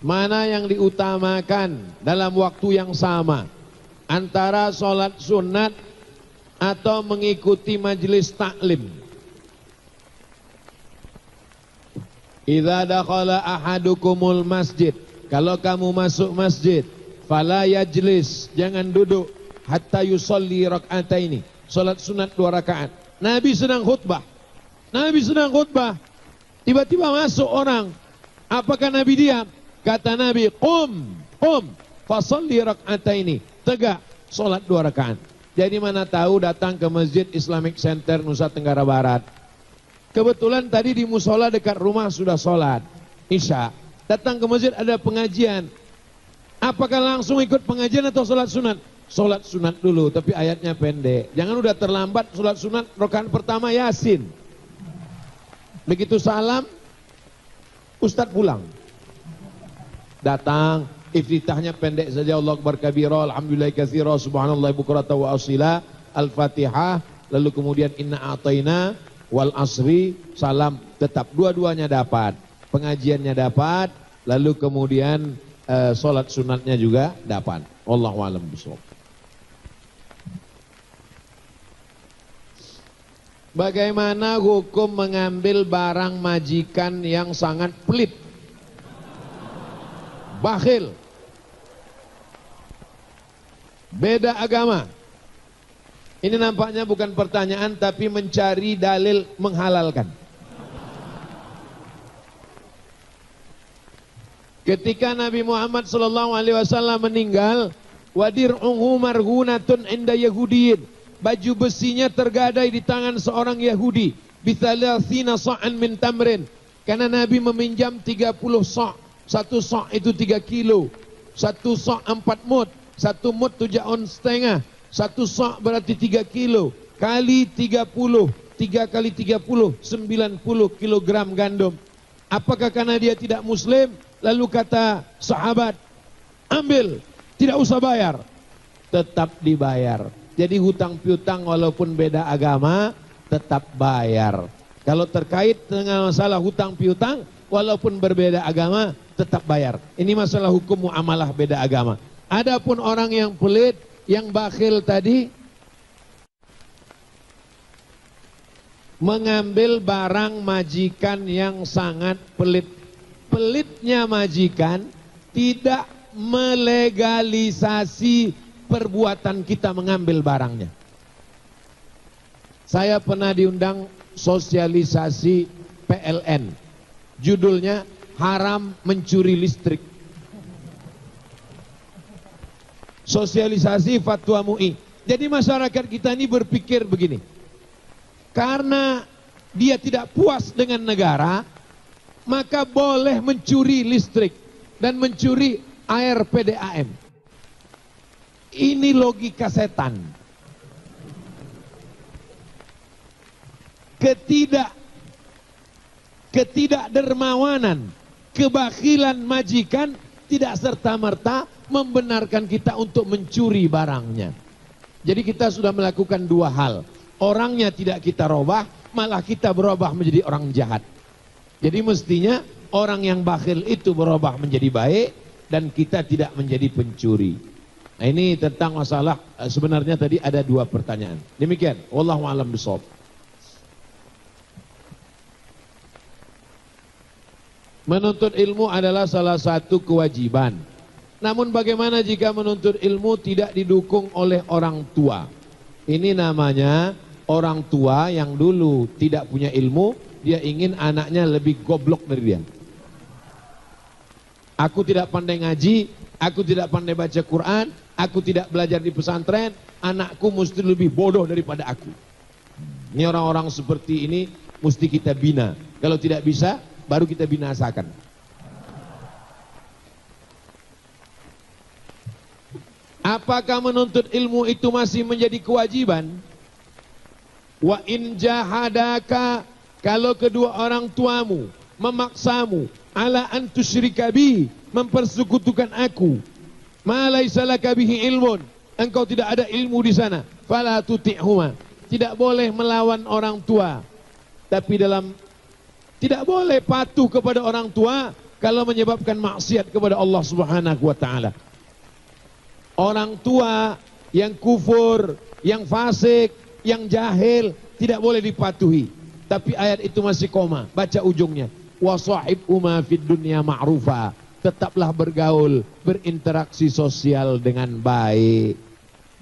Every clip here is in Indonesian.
mana yang diutamakan dalam waktu yang sama antara sholat sunat atau mengikuti majelis taklim? Idza dakhala ahadukumul masjid, kalau kamu masuk masjid, fala yajlis, jangan duduk, hatta yusolli rak'ataini, salat sunat 2 rakaat. Nabi sedang khutbah, tiba-tiba masuk orang. Apakah Nabi diam? Kata Nabi, qum, fasolli rak'ataini, tegak, salat 2 rakaat. Jadi mana tahu datang ke Masjid Islamic Center Nusa Tenggara Barat, kebetulan tadi di musola dekat rumah sudah sholat Isya. Datang ke masjid ada pengajian. Apakah langsung ikut pengajian atau sholat sunat? Sholat sunat dulu, tapi ayatnya pendek. Jangan udah terlambat sholat sunat, rakaat pertama Yasin. Begitu salam, Ustadz pulang. Datang, iftitahnya pendek saja. Allahu Akbar kabira, alhamdulillah katsira, subhanallah bukratan wa asila, Al-Fatihah, lalu kemudian inna a'taina wal asri, salam, tetap dua-duanya dapat, pengajiannya dapat, lalu kemudian sholat sunatnya juga dapat. Wallahu a'lam bishawab. Bagaimana hukum mengambil barang majikan yang sangat pelit, bakhil, beda agama? Ini nampaknya bukan pertanyaan tapi mencari dalil menghalalkan. Ketika Nabi Muhammad SAW meninggal, wadir'uhu marhunatun inda Yahudiyin, baju besinya tergadai di tangan seorang Yahudi, bithalathina sa'an min tamrin, karena Nabi meminjam 30 sa', 1 sa' itu 3 kilo, 1 sa' 4 mud, 1 mud 7 ons setengah, 1 sa' berarti 3 kilo, kali 30, 3 kali 30, 90 kilogram gandum. Apakah karena dia tidak muslim? Lalu kata sahabat, ambil, tidak usah bayar. Tetap dibayar. Jadi hutang piutang walaupun beda agama, tetap bayar. Kalau terkait dengan masalah hutang piutang, walaupun berbeda agama, tetap bayar. Ini masalah hukum muamalah beda agama. Adapun orang yang pelit, yang bakhil tadi, mengambil barang majikan yang sangat pelit. Pelitnya majikan tidak melegalisasi perbuatan kita mengambil barangnya. Saya pernah diundang sosialisasi PLN. Judulnya haram mencuri listrik. Sosialisasi fatwa MUI. Jadi masyarakat kita ini berpikir begini, karena dia tidak puas dengan negara, maka boleh mencuri listrik dan mencuri air PDAM. Ini logika setan. Ketidakdermawanan, kebakhilan majikan tidak serta-merta membenarkan kita untuk mencuri barangnya. Jadi kita sudah melakukan 2 hal. Orangnya tidak kita robah, malah kita berubah menjadi orang jahat. Jadi mestinya orang yang bakhil itu berubah menjadi baik dan kita tidak menjadi pencuri. Nah, ini tentang masalah, sebenarnya tadi ada 2 pertanyaan. Demikian, wallahu a'lam bishawab. Menuntut ilmu adalah salah satu kewajiban. Namun bagaimana jika menuntut ilmu tidak didukung oleh orang tua? Ini namanya orang tua yang dulu tidak punya ilmu, dia ingin anaknya lebih goblok dari dia. Aku tidak pandai ngaji, aku tidak pandai baca Quran, aku tidak belajar di pesantren, anakku mesti lebih bodoh daripada aku. Ini orang-orang seperti ini mesti kita bina. Kalau tidak bisa, baru kita binasakan. Apakah menuntut ilmu itu masih menjadi kewajiban? Wa in jahadaka, kalau kedua orang tuamu memaksamu, ala an tusyrika bi, mempersekutukan aku, ma laisa laka bihi ilmun, engkau tidak ada ilmu di sana, fala tuti'huma, tidak boleh melawan orang tua. Tapi tidak boleh patuh kepada orang tua kalau menyebabkan maksiat kepada Allah Subhanahu wa taala. Orang tua yang kufur, yang fasik, yang jahil tidak boleh dipatuhi. Tapi ayat itu masih koma, baca ujungnya. Wa sahibhuma fid dunya ma'rufa. Tetaplah bergaul, berinteraksi sosial dengan baik.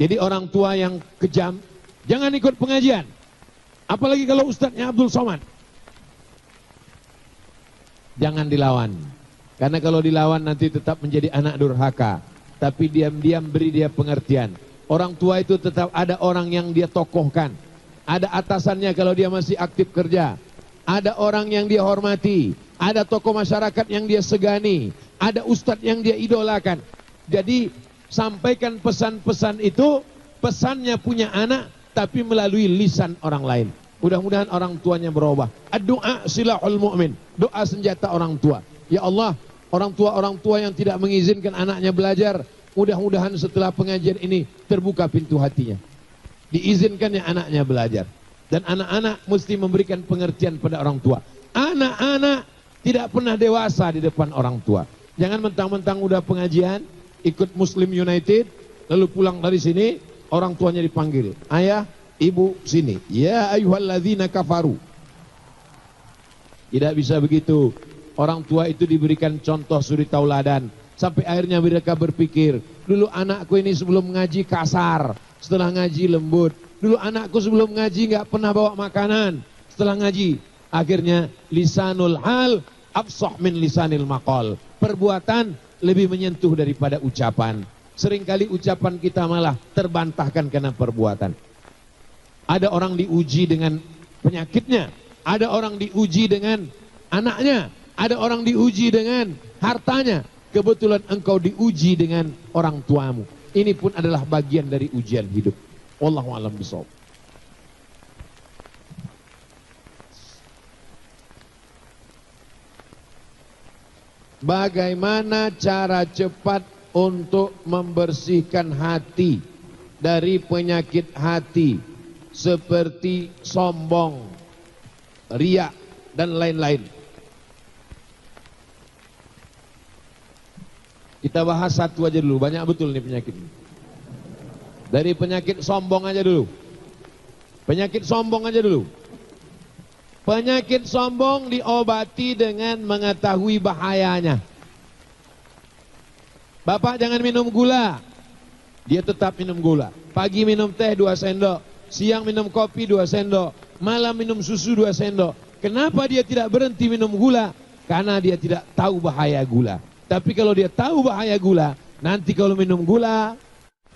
Jadi orang tua yang kejam jangan ikut pengajian. Apalagi kalau ustadznya Abdul Somad. Jangan dilawan. Karena kalau dilawan nanti tetap menjadi anak durhaka. Tapi diam-diam beri dia pengertian. Orang tua itu tetap ada orang yang dia tokohkan. Ada atasannya kalau dia masih aktif kerja. Ada orang yang dia hormati. Ada tokoh masyarakat yang dia segani. Ada ustadz yang dia idolakan. Jadi sampaikan pesan-pesan itu, pesannya punya anak, tapi melalui lisan orang lain. Mudah-mudahan orang tuanya berubah. Ad-du'a silahul mu'min. Doa senjata orang tua. Ya Allah, orang tua yang tidak mengizinkan anaknya belajar, mudah-mudahan setelah pengajian ini terbuka pintu hatinya. Diizinkannya anaknya belajar. Dan anak-anak mesti memberikan pengertian pada orang tua. Anak-anak tidak pernah dewasa di depan orang tua. Jangan mentang-mentang udah pengajian, ikut Muslim United, lalu pulang dari sini, orang tuanya dipanggil. Ayah, ibu, sini. Ya ayyuhalladzina kafaru. Tidak bisa begitu. Orang tua itu diberikan contoh suri tauladan. Sampai akhirnya mereka berpikir, dulu anakku ini sebelum ngaji kasar, setelah ngaji lembut. Dulu anakku sebelum ngaji nggak pernah bawa makanan, setelah ngaji. Akhirnya lisanul hal afsah min lisanil maqal. Perbuatan lebih menyentuh daripada ucapan. Seringkali ucapan kita malah terbantahkan karena perbuatan. Ada orang diuji dengan penyakitnya, ada orang diuji dengan anaknya, ada orang diuji dengan hartanya. Kebetulan engkau diuji dengan orang tuamu. Ini pun adalah bagian dari ujian hidup. Wallahu a'lam bishawab. Bagaimana cara cepat untuk membersihkan hati dari penyakit hati seperti sombong, riak, dan lain-lain? Kita bahas satu aja dulu, banyak betul nih penyakit. Dari penyakit sombong aja dulu. Penyakit sombong aja dulu. Penyakit sombong diobati dengan mengetahui bahayanya. Bapak jangan minum gula. Dia tetap minum gula. Pagi minum teh 2 sendok. Siang minum kopi 2 sendok. Malam minum susu 2 sendok. Kenapa dia tidak berhenti minum gula? Karena dia tidak tahu bahaya gula. Tapi kalau dia tahu bahaya gula, nanti kalau minum gula,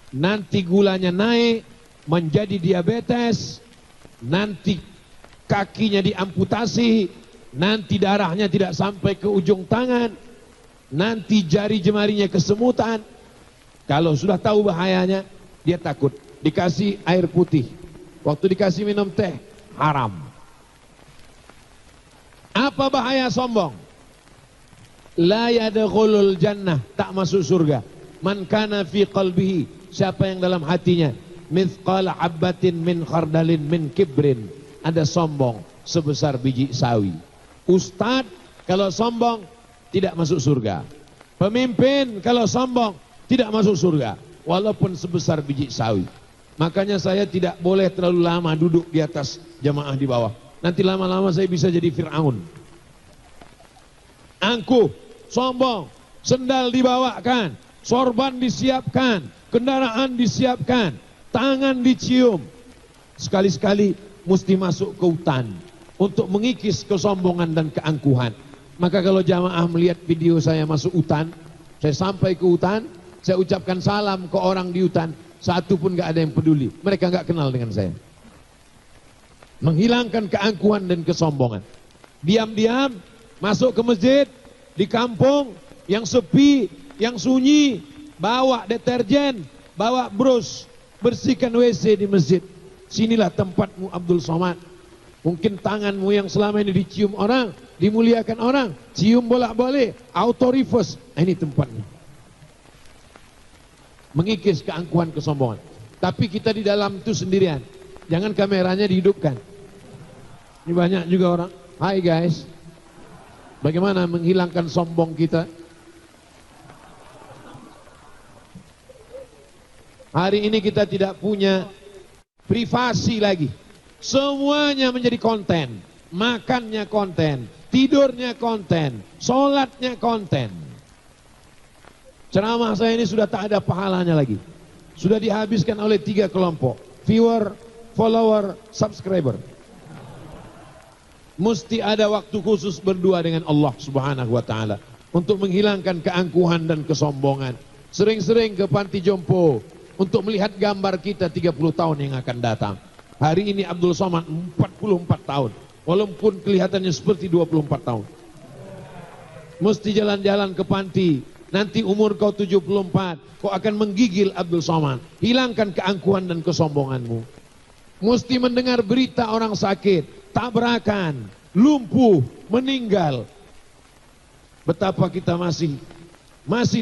nanti gulanya naik, menjadi diabetes, nanti kakinya diamputasi, nanti darahnya tidak sampai ke ujung tangan, nanti jari jemarinya kesemutan. Kalau sudah tahu bahayanya, dia takut. Dikasih air putih, waktu dikasih minum teh, haram. Apa bahaya sombong? La yadkhulul jannah, tak masuk surga. Man kana fi qalbihi, siapa yang dalam hatinya mithqala habbatin min khardalin min kibrin, ada sombong sebesar biji sawi. Ustadz kalau sombong tidak masuk surga. Pemimpin kalau sombong tidak masuk surga, walaupun sebesar biji sawi. Makanya saya tidak boleh terlalu lama duduk di atas, jamaah di bawah. Nanti lama-lama saya bisa jadi Fir'aun. Angkuh, sombong, sendal dibawakan, sorban disiapkan, kendaraan disiapkan, tangan dicium. Sekali-sekali mesti masuk ke hutan untuk mengikis kesombongan dan keangkuhan. Maka kalau jamaah melihat video saya masuk hutan, saya sampai ke hutan, saya ucapkan salam ke orang di hutan, satu pun gak ada yang peduli. Mereka gak kenal dengan saya. Menghilangkan keangkuhan dan kesombongan. Diam-diam masuk ke masjid, di kampung yang sepi, yang sunyi, bawa deterjen, bawa brush, bersihkan WC di masjid. Sinilah tempatmu Abdul Somad. Mungkin tanganmu yang selama ini dicium orang, dimuliakan orang, cium bolak-balik, auto reverse. Ini tempatnya. Mengikis keangkuhan, kesombongan. Tapi kita di dalam itu sendirian. Jangan kameranya dihidupkan. Ini banyak juga orang. Hai guys. Bagaimana menghilangkan sombong kita? Hari ini kita tidak punya privasi lagi. Semuanya menjadi konten. Makannya konten, tidurnya konten, sholatnya konten. Ceramah saya ini sudah tak ada pahalanya lagi. Sudah dihabiskan oleh 3 kelompok. Viewer, follower, subscriber. Mesti ada waktu khusus berdua dengan Allah Subhanahu wa ta'ala untuk menghilangkan keangkuhan dan kesombongan. Sering-sering ke panti jompo untuk melihat gambar kita 30 tahun yang akan datang. Hari ini Abdul Somad 44 tahun, walaupun kelihatannya seperti 24 tahun. Mesti jalan-jalan ke panti. Nanti umur kau 74, kau akan menggigil Abdul Somad. Hilangkan keangkuhan dan kesombonganmu. Mesti mendengar berita orang sakit, tabrakan, lumpuh, meninggal. Betapa kita masih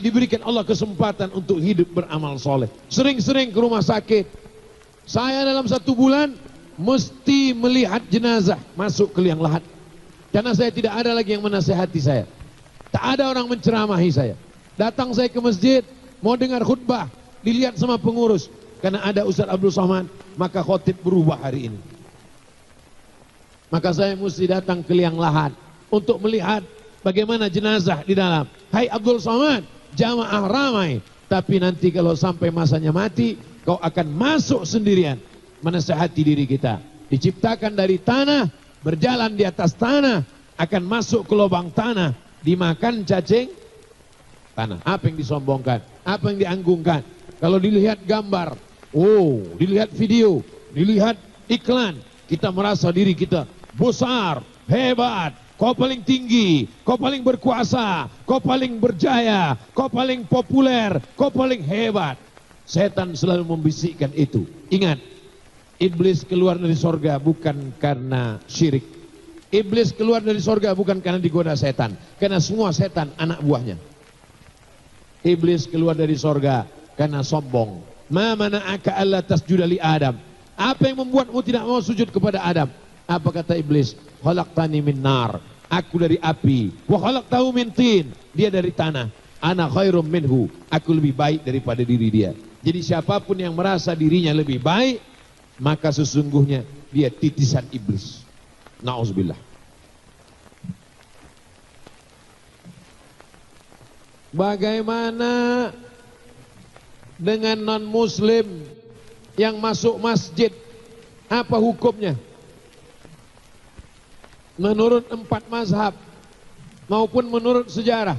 diberikan Allah kesempatan untuk hidup beramal soleh. Sering-sering ke rumah sakit. Saya dalam 1 bulan mesti melihat jenazah masuk ke liang lahat. Karena saya tidak ada lagi yang menasihati saya. Tak ada orang menceramahi saya. Datang saya ke masjid, mau dengar khutbah, dilihat sama pengurus. Karena ada Ustaz Abdul Somad, maka khotib berubah hari ini. Maka saya mesti datang ke liang lahat untuk melihat bagaimana jenazah di dalam. Hai Abdul Somad, jamaah ramai. Tapi nanti kalau sampai masanya mati, kau akan masuk sendirian. Menasihati diri kita. Diciptakan dari tanah, berjalan di atas tanah, akan masuk ke lubang tanah, dimakan cacing tanah. Apa yang disombongkan? Apa yang dianggungkan? Kalau dilihat gambar, dilihat video, dilihat iklan, kita merasa diri kita besar, hebat, kau paling tinggi, kau paling berkuasa, kau paling berjaya, kau paling populer, kau paling hebat. Setan selalu membisikkan itu. Ingat, iblis keluar dari sorga bukan karena syirik. Iblis keluar dari sorga bukan karena digoda setan. Karena semua setan anak buahnya. Iblis keluar dari sorga karena sombong. Ma mana'aka alla tasjuda li Adam. Apa yang membuatmu tidak mau sujud kepada Adam? Apa kata iblis? Khalaqtani min nar. Aku dari api. Wa khalaqtahu min tin. Dia dari tanah. Ana khairum minhu. Aku lebih baik daripada diri dia. Jadi siapapun yang merasa dirinya lebih baik, maka sesungguhnya dia titisan iblis. Na'udzubillah. Bagaimana dengan non-muslim yang masuk masjid? Apa hukumnya? Menurut 4 mazhab maupun menurut sejarah.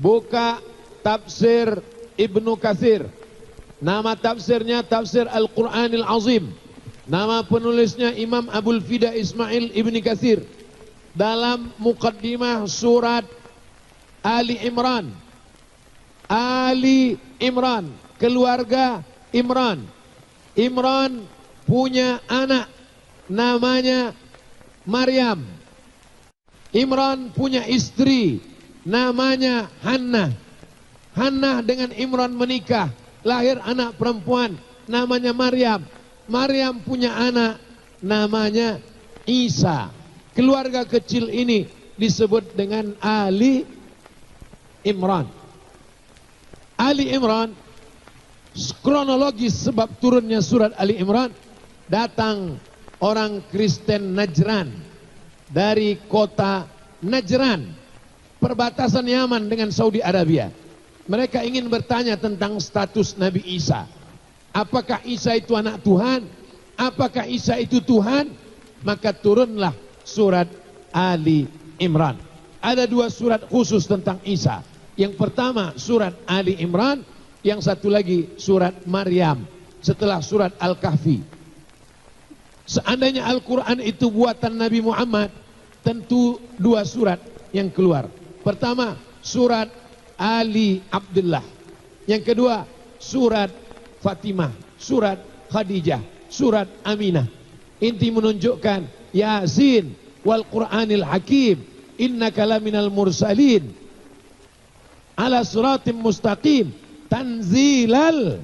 Buka tafsir Ibnu Katsir. Nama tafsirnya tafsir Al-Quranil Azim. Nama penulisnya Imam Abul Fida Ismail Ibni Katsir. Dalam mukaddimah surat Ali Imran. Ali Imran, keluarga Imran. Imran punya anak namanya Maryam. Imran punya istri namanya Hannah. Hannah dengan Imran menikah, lahir anak perempuan namanya Maryam. Maryam punya anak namanya Isa. Keluarga kecil ini disebut dengan Ali Imran. Ali Imran, kronologis sebab turunnya surat Ali Imran, datang orang Kristen Najran dari kota Najran, perbatasan Yaman dengan Saudi Arabia. Mereka ingin bertanya tentang status Nabi Isa. Apakah Isa itu anak Tuhan? Apakah Isa itu Tuhan? Maka turunlah surat Ali Imran. Ada 2 surat khusus tentang Isa. Yang pertama surat Ali Imran, yang satu lagi surat Maryam setelah surat Al-Kahfi. Seandainya Al-Quran itu buatan Nabi Muhammad, tentu 2 surat yang keluar. Pertama surat Ali Abdullah. Yang kedua surat Fatimah, surat Khadijah, surat Aminah. Inti menunjukkan Yasin wal Qur'anil Hakim innaka laminal mursalin ala suratim mustaqim tanzilal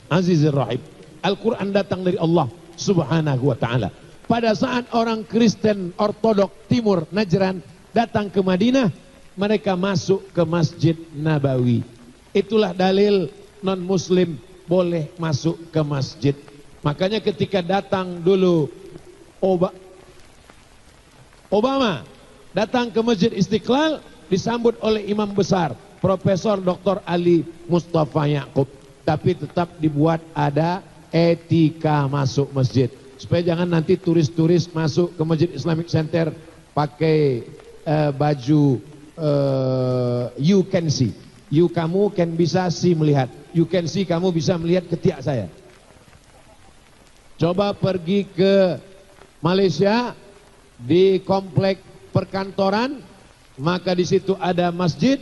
azizir rahim. Al-Quran datang dari Allah Subhanahu wa ta'ala. pada saat orang Kristen Ortodok Timur Najran datang ke Madinah, mereka masuk ke Masjid Nabawi. Itulah dalil non-muslim boleh masuk ke masjid. Makanya ketika datang dulu Obama datang ke Masjid Istiqlal, disambut oleh imam besar Profesor Dr. Ali Mustafa Yaakob, tapi tetap dibuat ada etika masuk masjid, supaya jangan nanti turis-turis masuk ke Masjid Islamic Center pakai baju you can see, you kamu can bisa see melihat, you can see kamu bisa melihat ketiak saya. Coba pergi ke Malaysia di komplek perkantoran, maka di situ ada masjid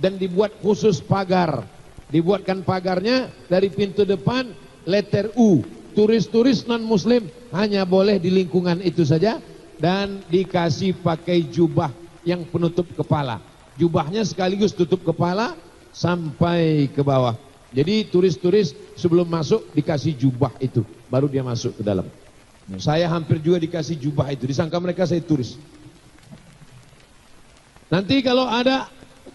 dan dibuat khusus pagar. Dibuatkan pagarnya dari pintu depan letter U. Turis-turis non-muslim hanya boleh di lingkungan itu saja dan dikasih pakai jubah yang penutup kepala. Jubahnya sekaligus tutup kepala sampai ke bawah. Jadi turis-turis sebelum masuk dikasih jubah itu, baru dia masuk ke dalam. Saya hampir juga dikasih jubah itu, disangka mereka saya turis. Nanti kalau ada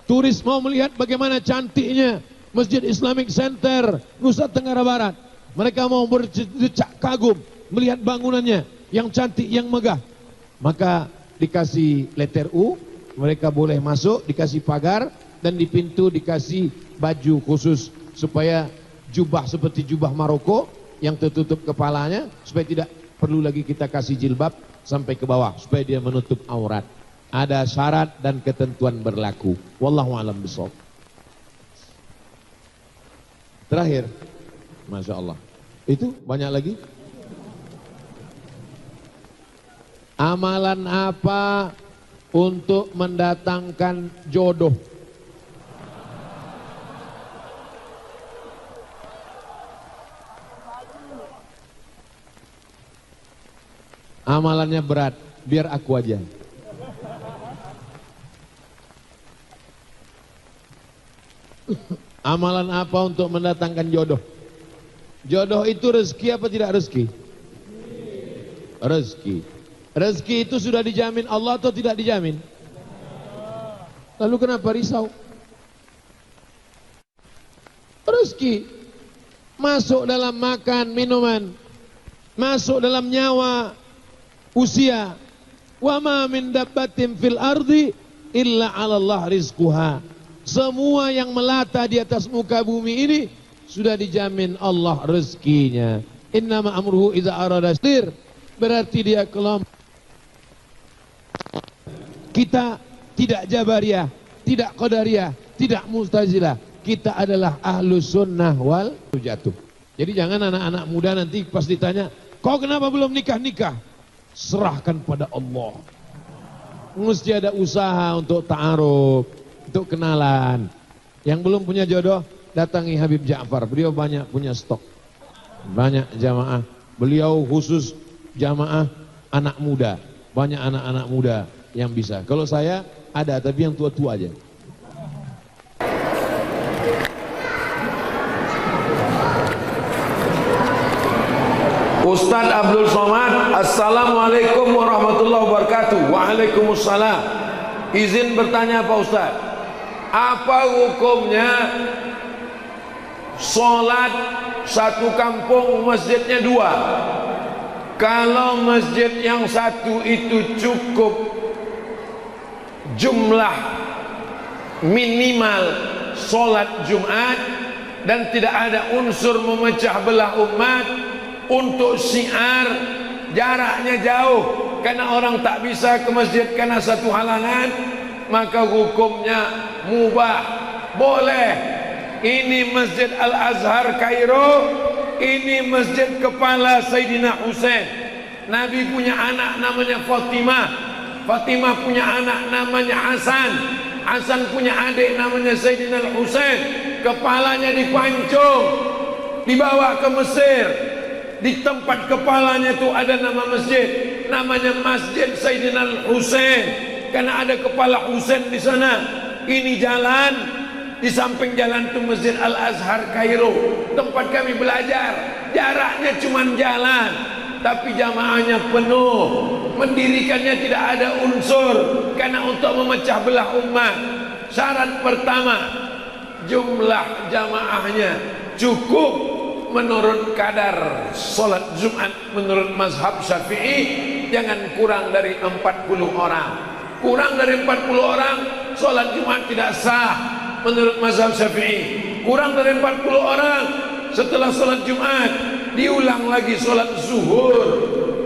turis mau melihat bagaimana cantiknya Masjid Islamic Center Nusa Tenggara Barat, mereka mau berdecak kagum melihat bangunannya yang cantik, yang megah, maka dikasih letter U, mereka boleh masuk, dikasih pagar, dan di pintu dikasih baju khusus supaya jubah seperti jubah Maroko yang tertutup kepalanya, supaya tidak perlu lagi kita kasih jilbab sampai ke bawah, supaya dia menutup aurat. Ada syarat dan ketentuan berlaku. Wallahu a'lam bishawab. Terakhir, Masya Allah, itu banyak lagi. Amalan apa untuk mendatangkan jodoh? Amalannya berat, biar aku aja. Amalan apa untuk mendatangkan jodoh? Jodoh itu rezeki apa tidak rezeki? Rezeki. Rezeki itu sudah dijamin Allah atau tidak dijamin? Lalu kenapa risau? Rezeki masuk dalam makan, minuman, masuk dalam nyawa, usia. Wa ma min dabbatin fil ardi illa 'ala Allah rizquha. Semua yang melata di atas muka bumi ini sudah dijamin Allah rezekinya. Innama amruhu idza arada syir, berarti dia kelompok. Kita tidak Jabariyah, tidak Qadariyah, tidak Mu'tazilah. Kita adalah Ahlus Sunnah wal Jatuh. Jadi jangan anak-anak muda nanti pas ditanya, kau kenapa belum nikah-nikah? Serahkan pada Allah. Mesti ada usaha untuk ta'aruf, untuk kenalan. Yang belum punya jodoh, datangi Habib Ja'far. Beliau banyak punya stok, banyak jamaah. Beliau khusus jamaah anak muda, banyak anak-anak muda yang bisa. Kalau saya ada, tapi yang tua-tua aja. Ustadz Abdul Somad, Assalamualaikum warahmatullahi wabarakatuh. Waalaikumsalam. Izin bertanya Pak Ustadz, apa hukumnya sholat satu kampung masjidnya dua? Kalau masjid yang satu itu cukup jumlah minimal sholat Jumat dan tidak ada unsur memecah belah umat, untuk syiar jaraknya jauh karena orang tak bisa ke masjid karena satu halangan, maka hukumnya mubah, boleh. Ini Masjid Al-Azhar Kairo, ini masjid kepala Sayyidina Husain. Nabi punya anak namanya Fatimah, Fatimah punya anak namanya Hasan, Hasan punya adik namanya Sayyidina Husain. Kepalanya dipancung, dibawa ke Mesir. Di tempat kepalanya itu ada nama masjid, namanya Masjid Sayyidina Husain, karena ada kepala Husain di sana. Ini jalan, di samping jalan itu Masjid Al-Azhar Kairo, tempat kami belajar. Jaraknya cuma jalan. tapi jamaahnya penuh. Mendirikannya tidak ada unsur, karena untuk memecah belah umat. Syarat pertama, jumlah jamaahnya cukup menurut kadar solat Jumat menurut mazhab Syafi'i, jangan kurang dari 40 orang. Kurang dari 40 orang solat Jumat tidak sah menurut mazhab Syafi'i. Kurang dari 40 orang setelah solat Jumat diulang lagi solat zuhur.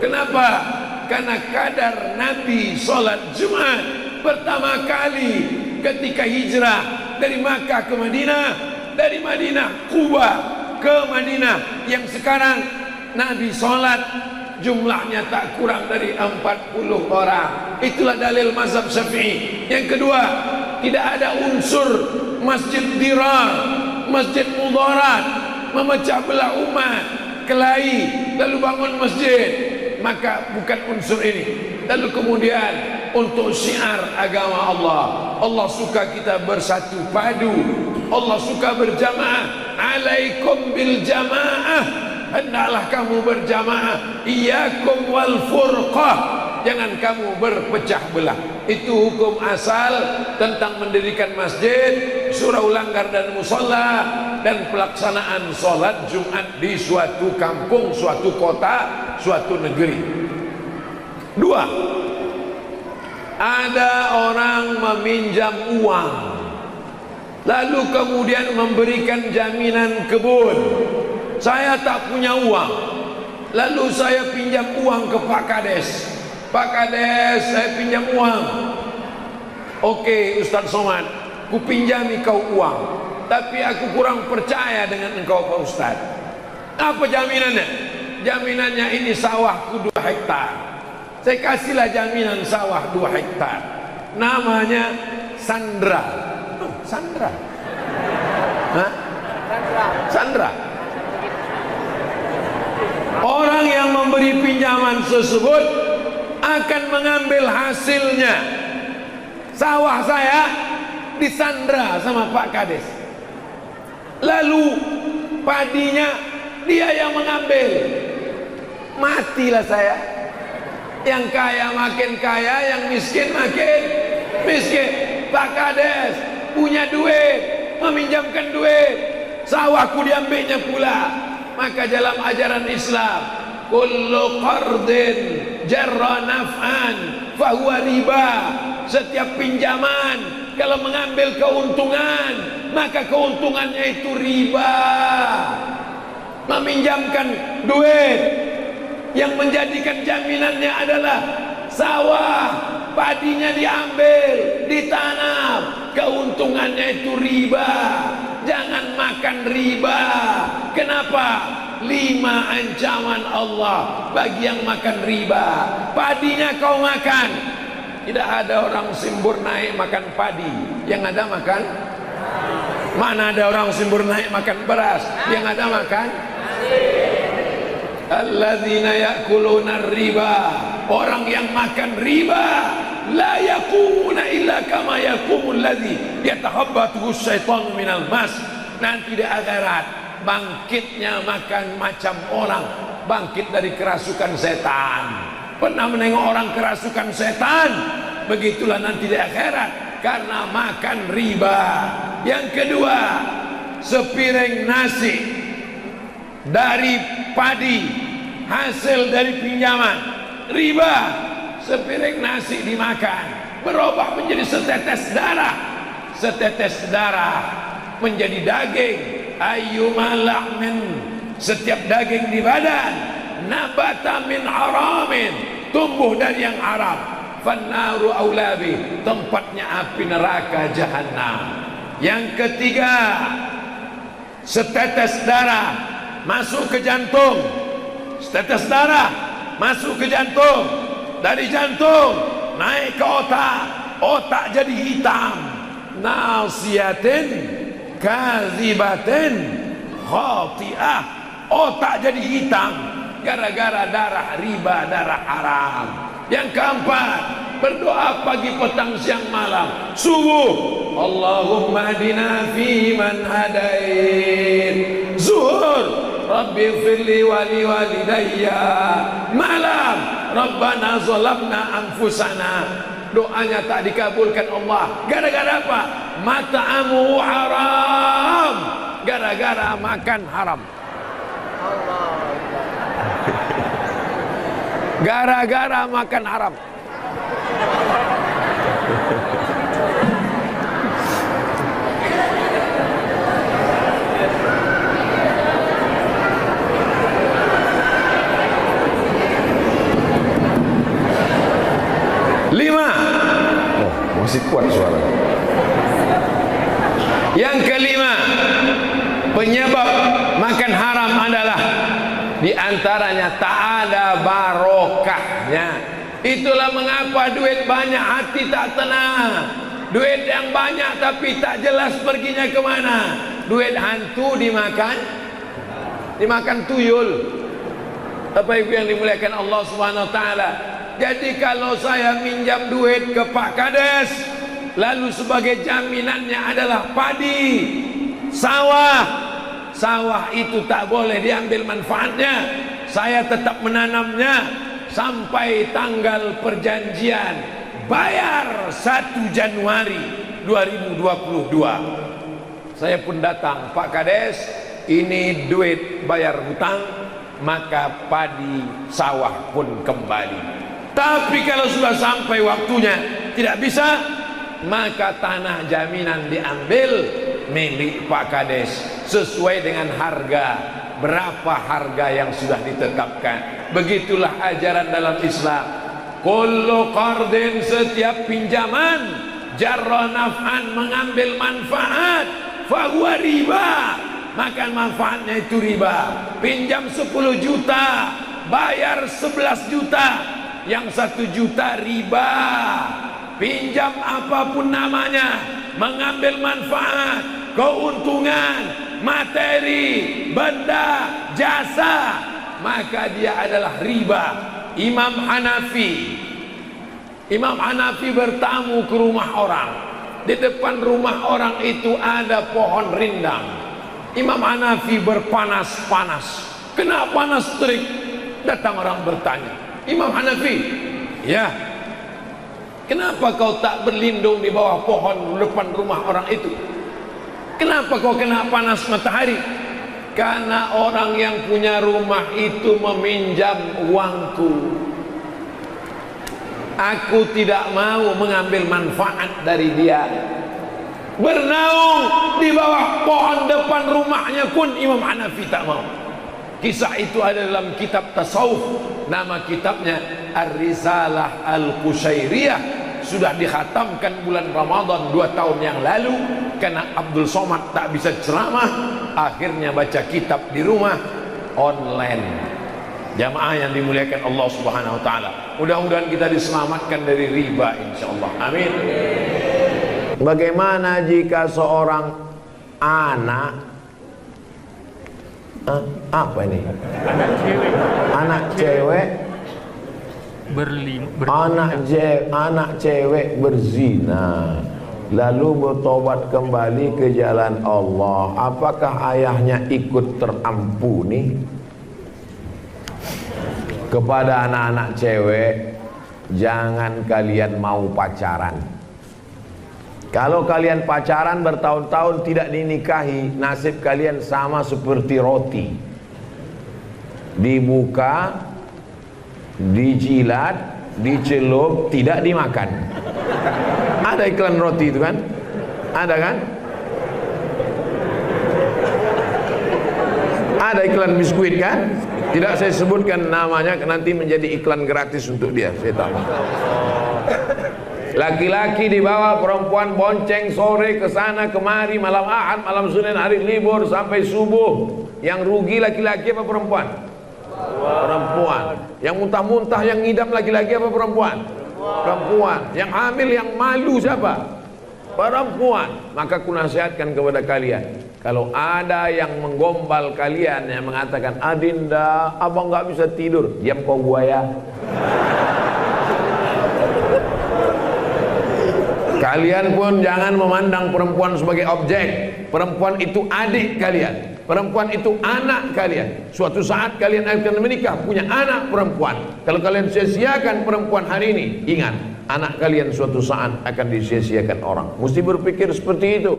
Kenapa? Karena kadar Nabi solat Jumat pertama kali ketika hijrah dari Makkah ke Madinah, dari Madinah Kuba ke Madinah, yang sekarang Nabi sholat jumlahnya tak kurang dari 40 orang. Itulah dalil mazhab Syafi'i. Yang kedua, tidak ada unsur masjid dirar, masjid mudarat, memecah belah umat, kelahi lalu bangun masjid, maka bukan unsur ini. Lalu kemudian untuk syiar agama Allah, Allah suka kita bersatu padu, Allah suka berjamaah. Alaikum bil jamaah, hendaklah kamu berjamaah. Iyyakum wal furqah, jangan kamu berpecah belah. Itu hukum asal tentang mendirikan masjid, surau langgar dan musalla, dan pelaksanaan sholat Jumat di suatu kampung, suatu kota, suatu negeri. Dua, ada orang meminjam uang lalu kemudian memberikan jaminan kebun. Saya tak punya uang, lalu saya pinjam uang ke Pak Kades. Pak Kades, saya pinjam uang. Oke Ustaz Somad, ku pinjami kau uang, tapi aku kurang percaya dengan engkau Pak Ustaz. Apa jaminannya? Jaminannya ini sawahku 2 hektar. Saya kasihlah jaminan sawah 2 hektar. Namanya Sandra. Sandra. Hah? Sandra. Orang yang memberi pinjaman tersebut akan mengambil hasilnya. Sawah saya disandra sama Pak Kades. Lalu padinya dia yang mengambil. Matilah saya. Yang kaya makin kaya, yang miskin makin miskin. Pak Kades punya duit, meminjamkan duit, sawahku diambilnya pula. Maka dalam ajaran Islam, kullu qardin jarra naf'an fahuwa riba. Setiap pinjaman kalau mengambil keuntungan, maka keuntungannya itu riba. Meminjamkan duit yang menjadikan jaminannya adalah sawah, padinya diambil, ditanam, keuntungannya itu riba. Jangan makan riba. Kenapa? 5 ancaman Allah bagi yang makan riba. Padinya kau makan, tidak ada orang Simbur naik makan padi, yang ada makan. Mana ada orang Simbur naik makan beras, yang ada makan. Alladzina ya'kuluna riba, orang yang makan riba, la yaqumuna illa kama yaqumul ladzi yatahabbathu syaitanu minal mas. Nanti di akhirat bangkitnya makan macam orang bangkit dari kerasukan setan. Pernah menengok orang kerasukan setan? Begitulah nanti di akhirat karena makan riba. Yang kedua, sepiring nasi dari padi hasil dari pinjaman riba. Sepiring nasi dimakan berubah menjadi setetes darah, setetes darah menjadi daging. Ayyuma lahmin, setiap daging di badan, nabata min haramin, tumbuh dari yang haram, fannaru aulabi, tempatnya api neraka jahanam. Yang ketiga, setetes darah masuk ke jantung, setetes darah masuk ke jantung, dari jantung naik ke otak, otak jadi hitam, nasiyatin kazibatin khati'ah, otak jadi hitam gara-gara darah riba, darah haram. Yang keempat, berdoa pagi, petang, siang, malam. Subuh, Allahumma hadina fi man hadain. Zuhur, Rabbi firli wali walidayya. Malam, Rabbana zalamna anfusana. Doanya tak dikabulkan Allah. Gara-gara apa? Mat'amu haram. Gara-gara makan haram. Gara-gara makan haram. Lima. Oh, masih kuat suara. Yang kelima, penyebab makan haram adalah di antaranya tak ada barokahnya. Itulah mengapa duit banyak hati tak tenang. Duit yang banyak tapi tak jelas perginya kemana. Duit hantu dimakan tuyul. Bapak Ibu yang dimuliakan Allah Subhanahu wa taala. Jadi kalau saya minjam duit ke Pak Kades, lalu sebagai jaminannya adalah padi, sawah. Sawah itu tak boleh diambil manfaatnya. Saya tetap menanamnya sampai tanggal perjanjian bayar 1 Januari 2022. Saya pun datang, Pak Kades, ini duit bayar hutang, maka padi sawah pun kembali. Tapi kalau sudah sampai waktunya tidak bisa, maka tanah jaminan diambil milik Pak Kades sesuai dengan harga, berapa harga yang sudah ditetapkan. Begitulah ajaran dalam Islam. Kullu qardin, setiap pinjaman, jarra naf'an, mengambil manfaat, fahuwa riba, maka manfaatnya itu riba. Pinjam 10 juta, bayar 11 juta, yang 1 juta riba. Pinjam apapun namanya, mengambil manfaat, keuntungan, materi, benda, jasa, maka dia adalah riba. Imam Hanafi bertamu ke rumah orang. Di depan rumah orang itu ada pohon rindang. Imam Hanafi berpanas-panas, kena panas terik. Datang orang bertanya, Imam Hanafi, ya, kenapa kau tak berlindung di bawah pohon depan rumah orang itu? Kenapa kau kena panas matahari? Karena orang yang punya rumah itu meminjam uangku. Aku tidak mau mengambil manfaat dari dia. Bernaung di bawah pohon depan rumahnya pun Imam Hanafi tak mau. Kisah itu ada dalam kitab tasawuf. Nama kitabnya Ar-Risalah Al-Qushairiyah. Sudah dikhatamkan bulan Ramadan 2 tahun yang lalu. Karena Abdul Somad tak bisa ceramah, akhirnya baca kitab di rumah online. Jamaah yang dimuliakan Allah Subhanahu wa taala, mudah-mudahan kita diselamatkan dari riba insyaallah. Amin. Bagaimana jika seorang anak apa ini? Anak cewek anak cewek berzina, lalu bertobat kembali ke jalan Allah, apakah ayahnya ikut terampuni? Kepada anak-anak cewek, jangan kalian mau pacaran. Kalau kalian pacaran bertahun-tahun tidak dinikahi, nasib kalian sama seperti roti, dibuka, dijilat, dicelup, tidak dimakan. Ada iklan roti itu kan? Ada kan? Ada iklan biskuit kan? Tidak saya sebutkan namanya, nanti menjadi iklan gratis untuk dia. Saya tahu. Laki-laki dibawa, perempuan bonceng sore ke sana kemari, malam Ahad, malam Senin, hari libur sampai subuh. Yang rugi laki-laki apa perempuan? Perempuan. Yang muntah-muntah, yang ngidam laki-laki apa perempuan? Perempuan. Yang hamil, yang malu siapa? Perempuan. Maka kunasihatkan kepada kalian, kalau ada yang menggombal kalian, yang mengatakan, Adinda, abang nggak bisa tidur, diam kau buaya. Kalian pun jangan memandang perempuan sebagai objek. Perempuan itu adik kalian. Perempuan itu anak kalian. Suatu saat kalian akan menikah, punya anak perempuan. Kalau kalian sia-siakan perempuan hari ini, ingat, anak kalian suatu saat akan disia-siakan orang. Mesti berpikir seperti itu.